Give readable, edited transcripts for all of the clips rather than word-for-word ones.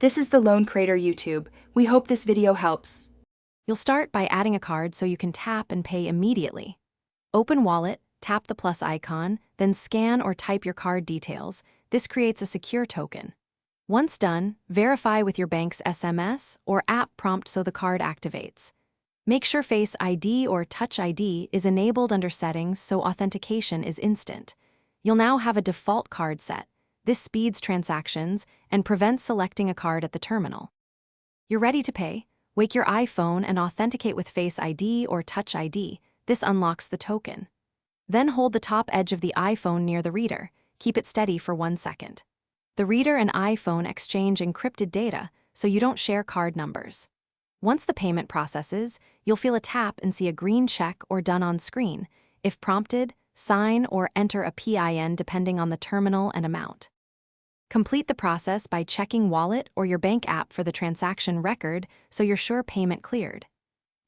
This is the Loan Creator YouTube. We hope this video helps. You'll start by adding a card so you can tap and pay immediately. Open Wallet, tap the plus icon, then scan or type your card details. This creates a secure token. Once done, verify with your bank's SMS or app prompt so the card activates. Make sure Face ID or Touch ID is enabled under Settings so authentication is instant. You'll now have a default card set. This speeds transactions and prevents selecting a card at the terminal. You're ready to pay? Wake your iPhone and authenticate with Face ID or Touch ID. This unlocks the token. Then hold the top edge of the iPhone near the reader. Keep it steady for 1 second. The reader and iPhone exchange encrypted data, so you don't share card numbers. Once the payment processes, you'll feel a tap and see a green check or done on screen. If prompted, sign or enter a PIN depending on the terminal and amount. Complete the process by checking Wallet or your bank app for the transaction record so you're sure payment cleared.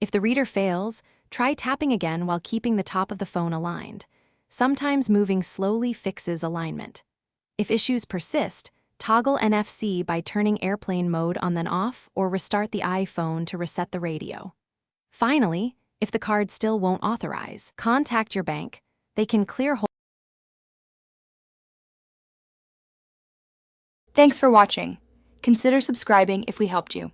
If the reader fails, try tapping again while keeping the top of the phone aligned. Sometimes moving slowly fixes alignment. If issues persist, toggle NFC by turning airplane mode on then off or restart the iPhone to reset the radio. Finally, if the card still won't authorize, contact your bank. They can clear hold. Thanks for watching. Consider subscribing if we helped you.